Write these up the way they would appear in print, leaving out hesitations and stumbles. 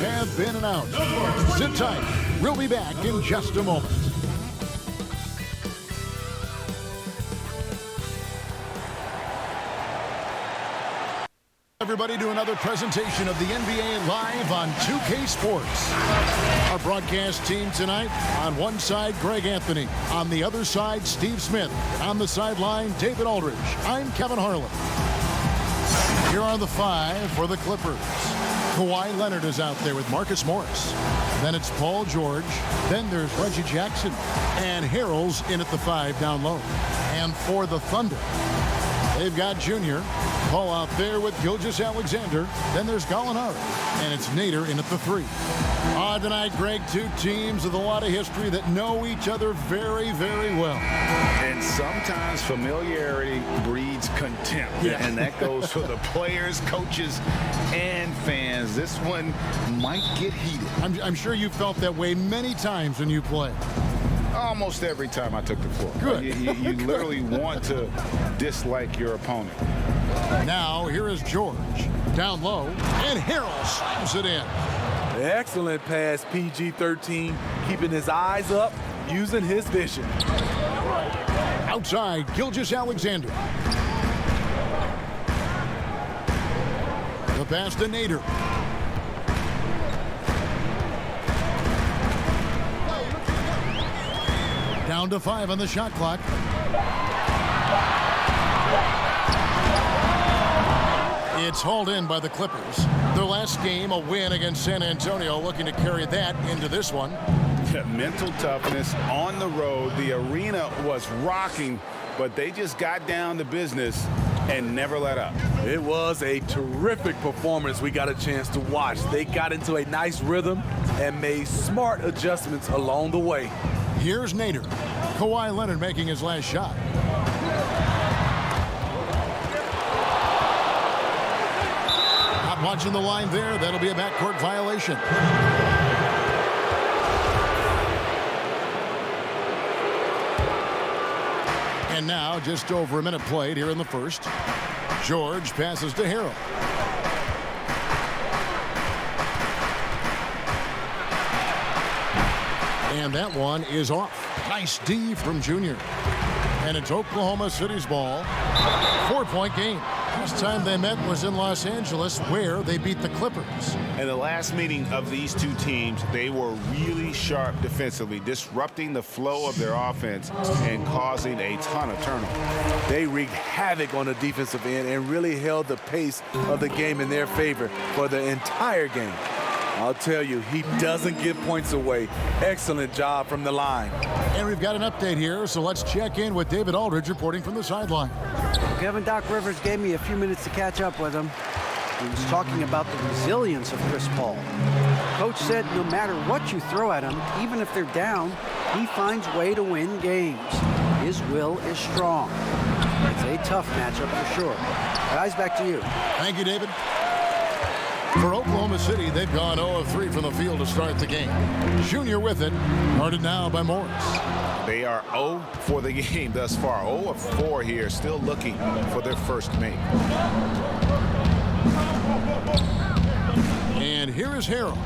have been announced. Sit tight. We'll be back in just a moment. Everybody to another presentation of the NBA live on 2K Sports. Our broadcast team tonight, on one side, Greg Anthony. On the other side, Steve Smith. On the sideline, David Aldridge. I'm Kevin Harlan. Here are the five for the Clippers. Kawhi Leonard is out there with Marcus Morris. Then it's Paul George. Then there's Reggie Jackson. And Harrell's in at the 5 down low. And for the Thunder, they've got Junior. Paul out there with Gilgeous-Alexander. Then there's Gallinari. And it's Nader in at the 3. On tonight, Greg, two teams with a lot of history that know each other very, very well. And sometimes familiarity breeds contempt. Yeah. And that goes for the players, coaches, and fans. This one might get heated. I'm sure you felt that way many times when you play. Almost every time I took the floor. Good. You literally want to dislike your opponent. Now, here is George. Down low, and Harrell slams it in. Excellent pass, PG-13, keeping his eyes up, using his vision. Outside, Gilgeous-Alexander. The pass to Nader. Down to 5 on the shot clock. It's hauled in by the Clippers. Their last game, a win against San Antonio, looking to carry that into this one. Mental toughness on the road. The arena was rocking, but they just got down to business and never let up. It was a terrific performance we got a chance to watch. They got into a nice rhythm and made smart adjustments along the way. Here's Nader. Kawhi Leonard making his last shot. Not watching the line there. That'll be a backcourt violation. And now, just over a minute played here in the first. George passes to Harrell. And that one is off. Nice D from Junior. And it's Oklahoma City's ball. 4-point game. Last time they met was in Los Angeles, where they beat the Clippers. In the last meeting of these two teams, they were really sharp defensively, disrupting the flow of their offense and causing a ton of turnovers. They wreaked havoc on the defensive end and really held the pace of the game in their favor for the entire game. I'll tell you, he doesn't give points away. Excellent job from the line. And we've got an update here, so let's check in with David Aldridge reporting from the sideline. Kevin, Doc Rivers gave me a few minutes to catch up with him. He was talking about the resilience of Chris Paul. Coach said no matter what you throw at him, even if they're down, he finds a way to win games. His will is strong. It's a tough matchup for sure. Guys, back to you. Thank you, David. For Oklahoma City, they've gone 0 of 3 from the field to start the game. Junior with it, guarded now by Morris. They are 0 for the game thus far. 0 of 4 here, still looking for their first make. And here is Harrell.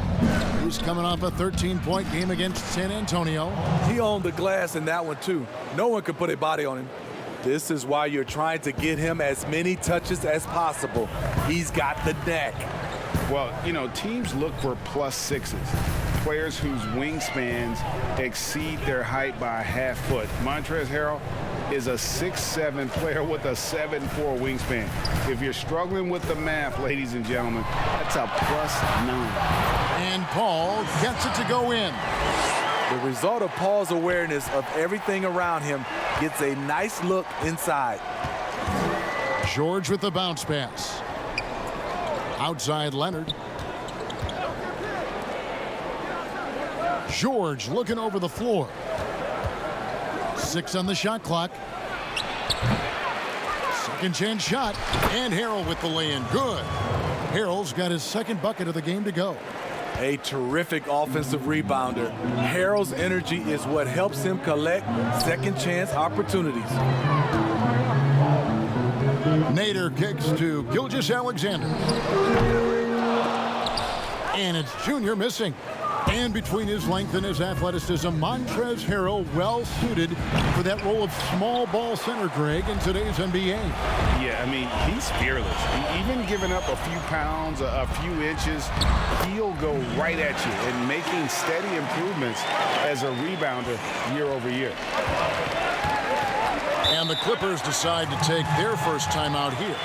He's coming off a 13-point game against San Antonio. He owned the glass in that one, too. No one could put a body on him. This is why you're trying to get him as many touches as possible. He's got the knack. Well, you know, teams look for +6s, players whose wingspans exceed their height by a half foot. Montrezl Harrell is a 6'7" player with a 7'4" wingspan. If you're struggling with the math, ladies and gentlemen, that's a +9. And Paul gets it to go in. The result of Paul's awareness of everything around him gets a nice look inside. George with the bounce pass. Outside Leonard. George looking over the floor. 6 on the shot clock. Second chance shot. And Harrell with the lay-in. Good. Harrell's got his second bucket of the game to go. A terrific offensive rebounder. Harrell's energy is what helps him collect second chance opportunities. Nader kicks to Gilgeous-Alexander. And it's Junior missing. And between his length and his athleticism, Montrezl Harrell well suited for that role of small ball center, Greg, in today's NBA. Yeah, I mean, he's fearless. Even giving up a few pounds, a few inches, he'll go right at you and making steady improvements as a rebounder year over year. And the Clippers decide to take their first timeout here.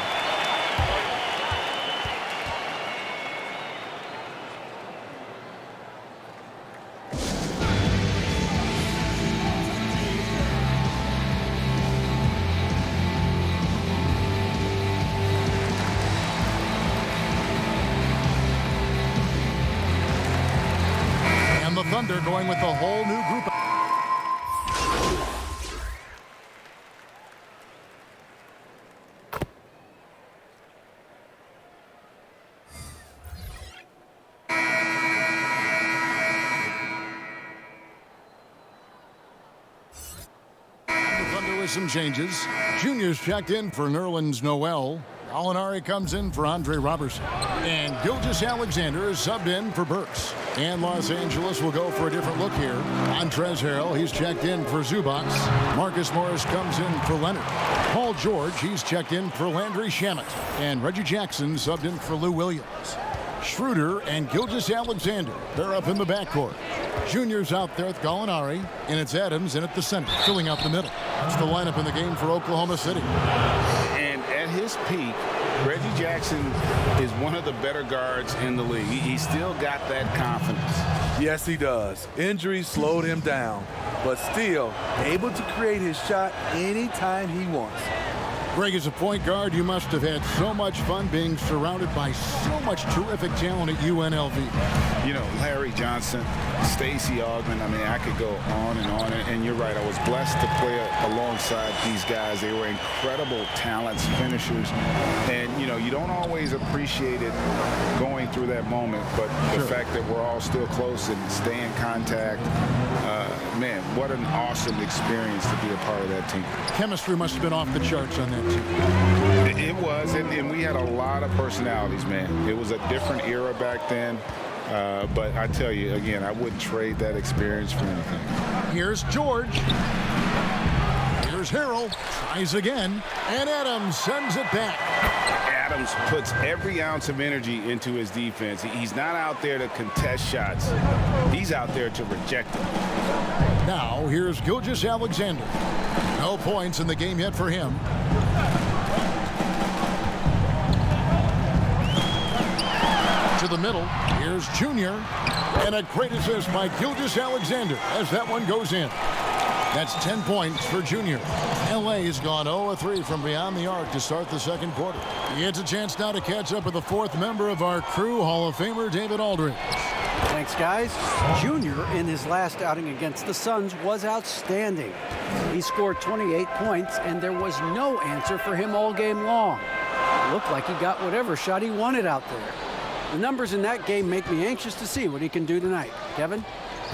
And the Thunder going with a whole new group. Some changes. Junior's checked in for Nerlens Noel. Gallinari comes in for Andre Robertson. And Gilgeous-Alexander is subbed in for Burks. And Los Angeles will go for a different look here. Montrezl Harrell, he's checked in for Zubac. Marcus Morris comes in for Leonard. Paul George, he's checked in for Landry Shamet. And Reggie Jackson subbed in for Lou Williams. Schroeder and Gilgeous-Alexander, they're up in the backcourt. Junior's out there with Gallinari, and it's Adams in at the center, filling out the middle. That's the lineup in the game for Oklahoma City. And at his peak, Reggie Jackson is one of the better guards in the league. He's still got that confidence. Yes, he does. Injuries slowed him down, but still able to create his shot anytime he wants. Greg, as a point guard, you must have had so much fun being surrounded by so much terrific talent at UNLV. You know, Larry Johnson, Stacey Augmon, I mean, I could go on and on. And you're right, I was blessed to play alongside these guys. They were incredible talents, finishers. And, you know, you don't always appreciate it going through that moment. But the fact that we're all still close and stay in contact, man, what an awesome experience to be a part of that team. Chemistry must have been off the charts on that team. It was, and we had a lot of personalities, man. It was a different era back then. But I tell you, again, I wouldn't trade that experience for anything. Here's George. Here's Harrell. Tries again. And Adams sends it back. Adams puts every ounce of energy into his defense. He's not out there to contest shots. He's out there to reject them. Now, here's Gilgeous-Alexander. No points in the game yet for him. To the middle. Here's Junior. And a great assist by Gilgeous-Alexander as that one goes in. That's 10 points for Junior. LA's gone 0-3 from beyond the arc to start the second quarter. He gets a chance now to catch up with the fourth member of our crew, Hall of Famer David Aldridge. Thanks, guys. Junior, in his last outing against the Suns, was outstanding. He scored 28 points, and there was no answer for him all game long. It looked like he got whatever shot he wanted out there. The numbers in that game make me anxious to see what he can do tonight. Kevin?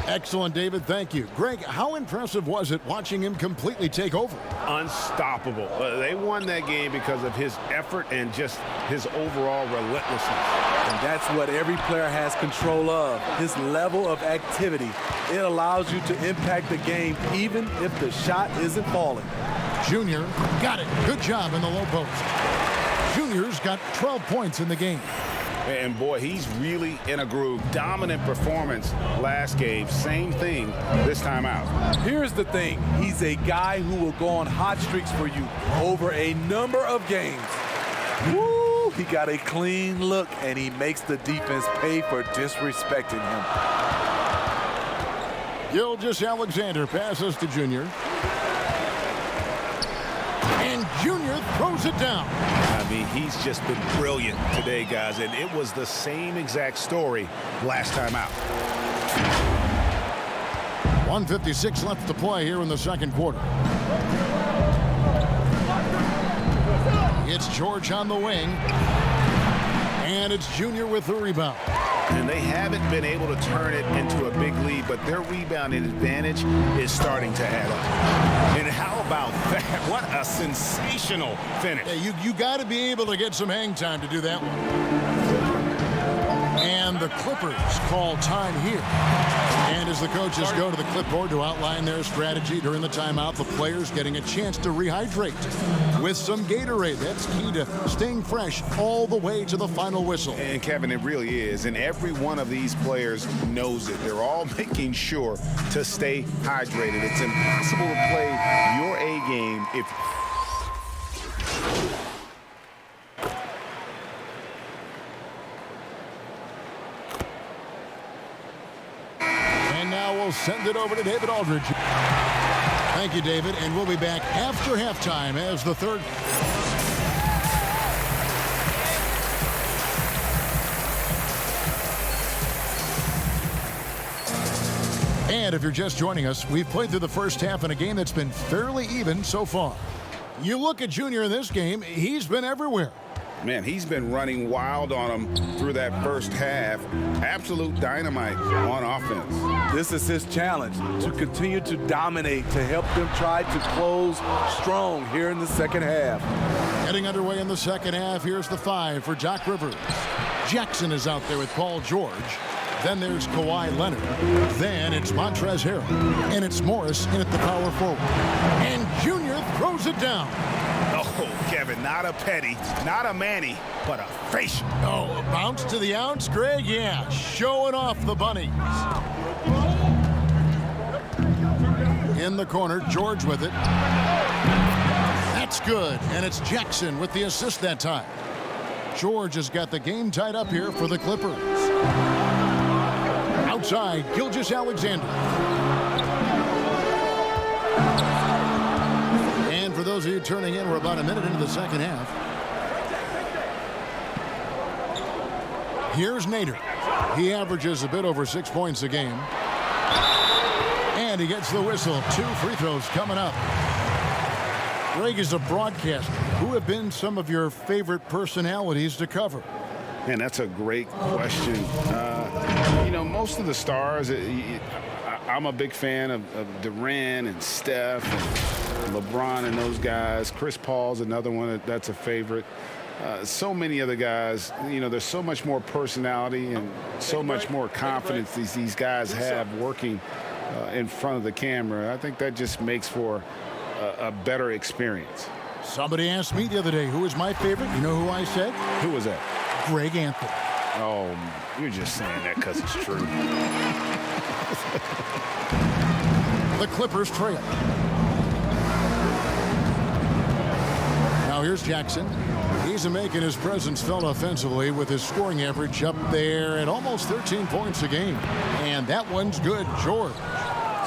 Excellent, David. Thank you. Greg, how impressive was it watching him completely take over? Unstoppable. They won that game because of his effort and just his overall relentlessness. And that's what every player has control of, his level of activity. It allows you to impact the game even if the shot isn't falling. Junior got it. Good job in the low post. Junior's got 12 points in the game. And boy, he's really in a groove. Dominant performance last game. Same thing this time out. Here's the thing. He's a guy who will go on hot streaks for you over a number of games. Woo! He got a clean look, and he makes the defense pay for disrespecting him. Gilgeous-Alexander passes to Junior. And Junior throws it down. I mean, he's just been brilliant today, guys, and it was the same exact story last time out. 1:56 left to play here in the second quarter. It's George on the wing. And it's Junior with the rebound. And they haven't been able to turn it into a big lead, but their rebounding advantage is starting to add up. And how about that? What a sensational finish. Yeah, you got to be able to get some hang time to do that one. And the Clippers call time here. And as the coaches go to the clipboard to outline their strategy during the timeout, the players getting a chance to rehydrate with some Gatorade. That's key to staying fresh all the way to the final whistle. And Kevin, it really is. And every one of these players knows it. They're all making sure to stay hydrated. It's impossible to play your A game if... And now we'll send it over to David Aldridge. Thank you, David. And we'll be back after halftime as the third... And if you're just joining us, we've played through the first half in a game that's been fairly even so far. You look at Junior in this game, he's been everywhere. Man, he's been running wild on him through that first half. Absolute dynamite on offense. This is his challenge, to continue to dominate, to help them try to close strong here in the second half. Getting underway in the second half, here's the 5 for Doc Rivers. Jackson is out there with Paul George. Then there's Kawhi Leonard. Then it's Montrezl Harrell. And it's Morris in at the power forward. And Junior throws it down. Oh, Kevin, not a Petty, not a Manny, but a facial. Oh, a bounce to the ounce, Greg? Yeah, showing off the bunnies. In the corner, George with it. That's good, and it's Jackson with the assist that time. George has got the game tied up here for the Clippers. Outside, Gilgeous-Alexander. And for those of you turning in, we're about a minute into the second half. Here's Nader. He averages a bit over 6 points a game. And he gets the whistle. 2 free throws coming up. Greg, is a broadcaster, who have been some of your favorite personalities to cover? Man, that's a great question. You know, most of the stars, I'm a big fan of Durant and Steph and LeBron and those guys. Chris Paul's another one that's a favorite. So many other guys, you know, there's so much more personality and so much more confidence these guys have working in front of the camera. I think that just makes for a better experience. Somebody asked me the other day, who is my favorite? You know who I said? Who was that? Greg Anthony. Oh, you're just saying that because it's true. The Clippers trail. Now here's Jackson. He's making his presence felt offensively with his scoring average up there at almost 13 points a game. And that one's good, George.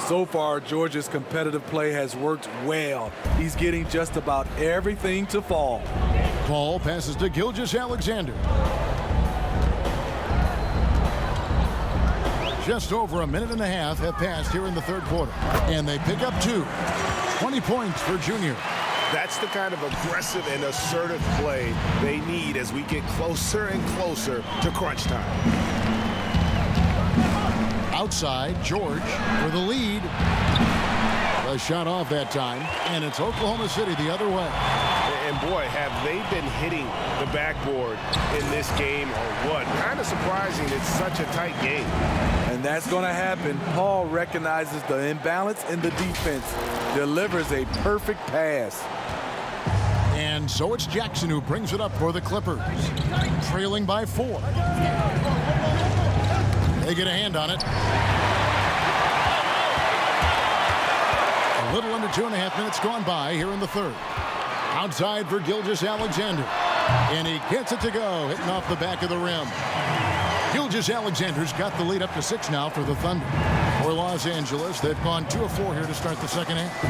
So far, George's competitive play has worked well. He's getting just about everything to fall. Paul passes to Gilgeous-Alexander. Just over a minute and a half have passed here in the third quarter. And they pick up 2. 20 points for Junior. That's the kind of aggressive and assertive play they need as we get closer and closer to crunch time. Outside, George for the lead. A shot off that time, and it's Oklahoma City the other way. And boy, have they been hitting the backboard in this game or what? Kind of surprising it's such a tight game. And that's going to happen. Paul recognizes the imbalance in the defense, delivers a perfect pass. And so it's Jackson who brings it up for the Clippers, trailing by 4. They get a hand on it. A little under 2.5 minutes gone by here in the third. Outside for Gilgeous-Alexander. And he gets it to go, hitting off the back of the rim. Gilgeous-Alexander's got the lead up to 6 now for the Thunder. For Los Angeles, they've gone 2 of 4 here to start the second half.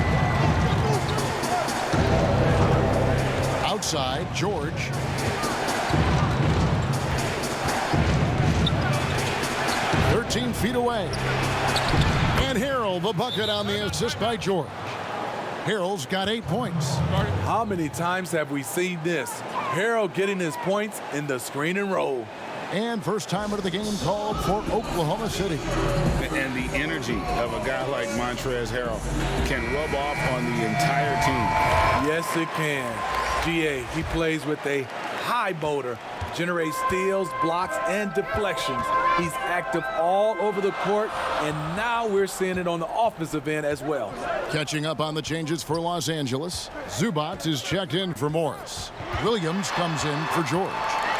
Outside, George. Feet away. And Harrell, the bucket on the assist by George. Harrell's got 8 points. How many times have we seen this? Harrell getting his points in the screen and roll. And first time out of the game called for Oklahoma City. And the energy of a guy like Montrezl Harrell can rub off on the entire team. Yes, it can. GA, he plays with a high motor, generates steals, blocks, and deflections. He's active all over the court, and now we're seeing it on the offensive end as well. Catching up on the changes for Los Angeles, Zubac is checked in for Morris. Williams comes in for George.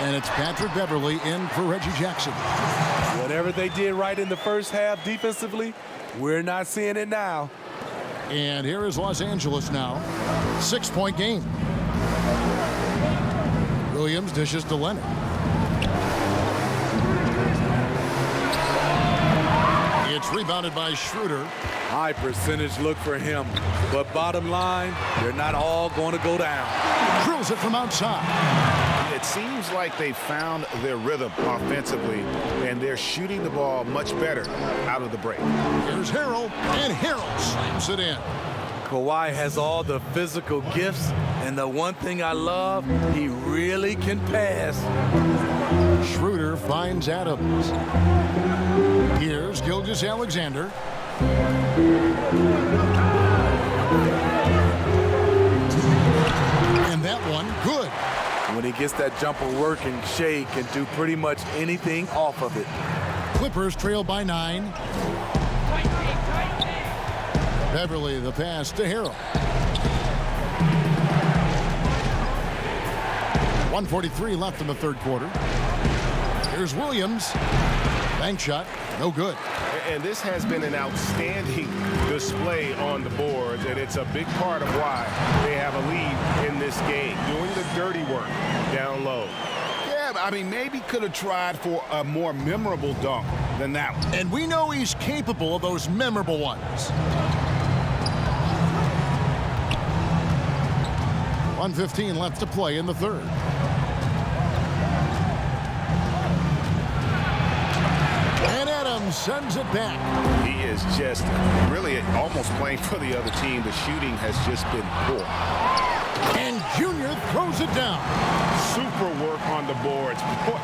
And it's Patrick Beverley in for Reggie Jackson. Whatever they did right in the first half defensively, we're not seeing it now. And here is Los Angeles now. 6-point game. Williams dishes to Leonard. It's rebounded by Schroeder. High percentage look for him. But bottom line, they're not all going to go down. Drills it from outside. It seems like they found their rhythm offensively, and they're shooting the ball much better out of the break. Here's Harrell, and Harrell slams it in. Kawhi has all the physical gifts, and the one thing I love, he really can pass. Schroeder finds Adams. Here's Gilgeous-Alexander. And that one, good. When he gets that jumper working, Shea can do pretty much anything off of it. Clippers trail by 9. Beverley the pass to Harrell. 1:43 left in the third quarter. Here's Williams. Bank shot, no good. And this has been an outstanding display on the boards, and it's a big part of why they have a lead in this game, doing the dirty work down low. Yeah, I mean, maybe could have tried for a more memorable dunk than that one. And we know he's capable of those memorable ones. 1:15 left to play in the third. And Adams sends it back. He is just really almost playing for the other team. The shooting has just been poor. And Junior throws it down. Super work on the boards. Boy,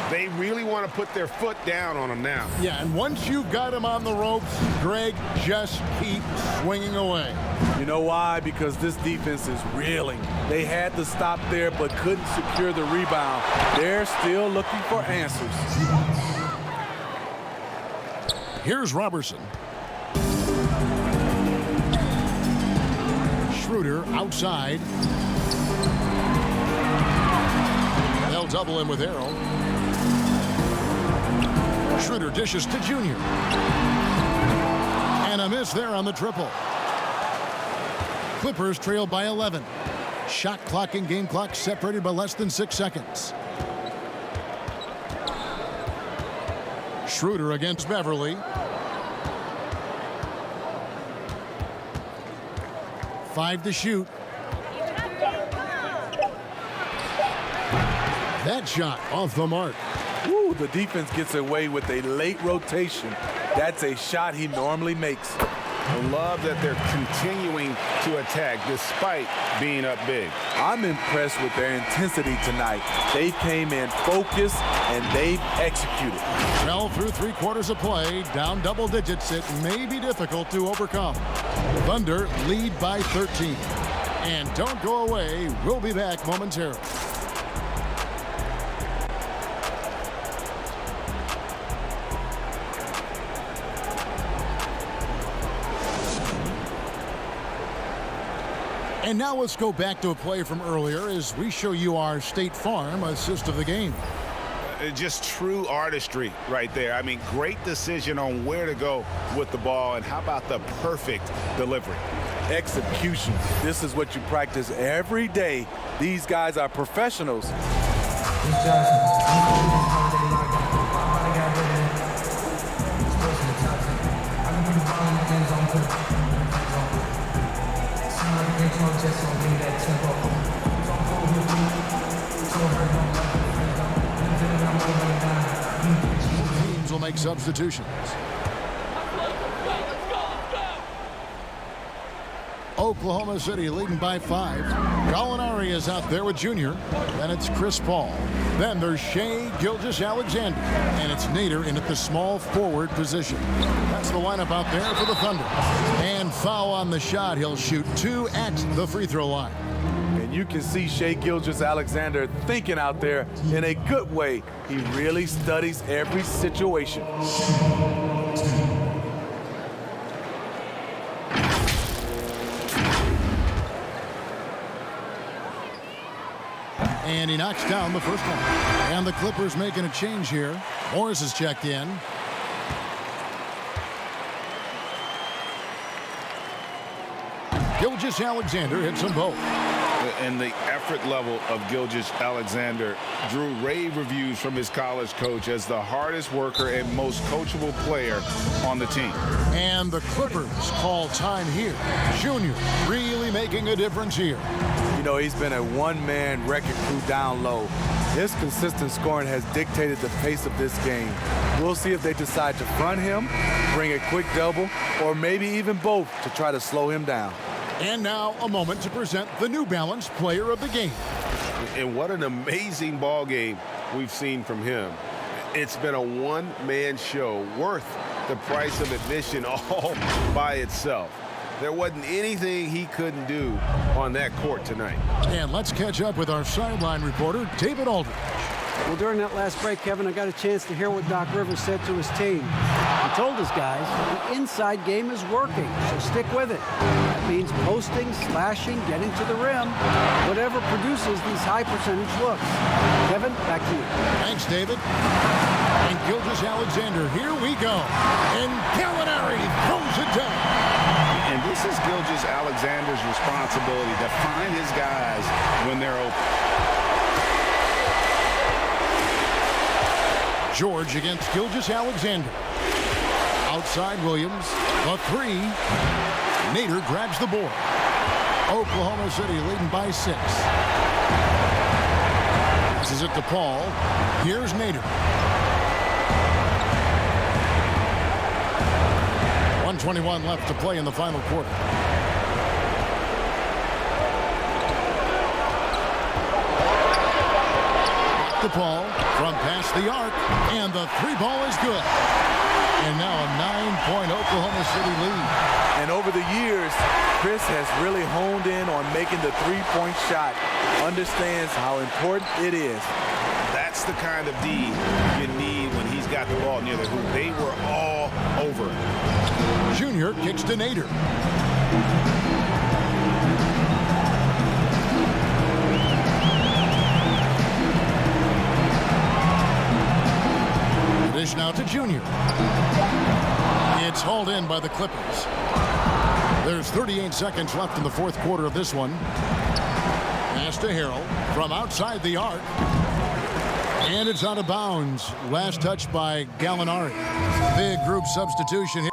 they really want to put their foot down on him now. Yeah, and once you've got him on the ropes, Greg, just keep swinging away. You know why? Because this defense is reeling. They had to stop there but couldn't secure the rebound. They're still looking for answers. Here's Robertson. Schroeder outside. They'll double him with Harrell. Schroeder dishes to Junior. And a miss there on the triple. Clippers trail by 11. Shot clock and game clock separated by less than 6 seconds. Schroeder against Beverley. 5 to shoot. That shot off the mark. Woo, the defense gets away with a late rotation. That's a shot he normally makes. I love that they're continuing to attack despite being up big. I'm impressed with their intensity tonight. They came in focused and they've executed. Well, through 3 quarters of play, down double digits, it may be difficult to overcome. Thunder lead by 13. And don't go away. We'll be back momentarily. And now let's go back to a play from earlier as we show you our State Farm assist of the game. Just true artistry right there. I mean, great decision on where to go with the ball, and how about the perfect delivery? Execution. This is what you practice every day. These guys are professionals. Teams will make substitutions. Oklahoma City leading by 5. Gallinari is out there with Junior. Then it's Chris Paul. Then there's Shea Gilgeous-Alexander. And it's Nader in at the small forward position. That's the lineup out there for the Thunder. And foul on the shot. He'll shoot 2 at the free throw line. And you can see Shai Gilgeous-Alexander thinking out there in a good way. He really studies every situation. And he knocks down the first one. And the Clippers making a change here. Morris is checked in. Gilgeous-Alexander hits them both. And the effort level of Gilgeous-Alexander drew rave reviews from his college coach as the hardest worker and most coachable player on the team. And the Clippers call time here. Junior really making a difference here. You know, he's been a one-man wrecking crew down low. His consistent scoring has dictated the pace of this game. We'll see if they decide to front him, bring a quick double, or maybe even both to try to slow him down. And now a moment to present the New Balance Player of the Game. And what an amazing ball game we've seen from him. It's been a one-man show worth the price of admission all by itself. There wasn't anything he couldn't do on that court tonight. And let's catch up with our sideline reporter, David Aldridge. Well, during that last break, Kevin, I got a chance to hear what Doc Rivers said to his team. He told his guys the inside game is working, so stick with it. That means posting, slashing, getting to the rim, whatever produces these high percentage looks. Kevin, back to you. Thanks, David. And Gilgeous-Alexander, here we go. And Gallinari throws it down. And this is Gilgeous-Alexander's responsibility to find his guys when they're open. George against Gilgeous-Alexander. Outside Williams. The three. Nader grabs the board. Oklahoma City leading by 6. Passes it to Paul. Here's Nader. 1:21 left to play in the final quarter. To Paul from past the arc, and the three ball is good. And now a 9-point Oklahoma City lead. And over the years, Chris has really honed in on making the three-point shot. Understands how important it is. That's the kind of D you need when he's got the ball near the hoop. They were all over it. Junior kicks to Nader. Dish now to Junior. It's hauled in by the Clippers. There's 38 seconds left in the fourth quarter of this one. Pass to Harrell from outside the arc. And it's out of bounds. Last touch by Gallinari. Big group substitution here.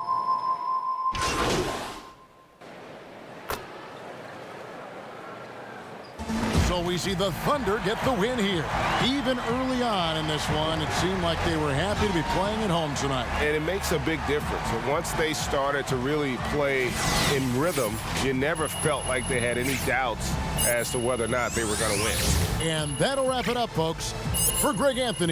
So we see the Thunder get the win here. Even early on in this one, it seemed like they were happy to be playing at home tonight. And it makes a big difference. And once they started to really play in rhythm, you never felt like they had any doubts as to whether or not they were going to win. And that'll wrap it up, folks. For Greg Anthony.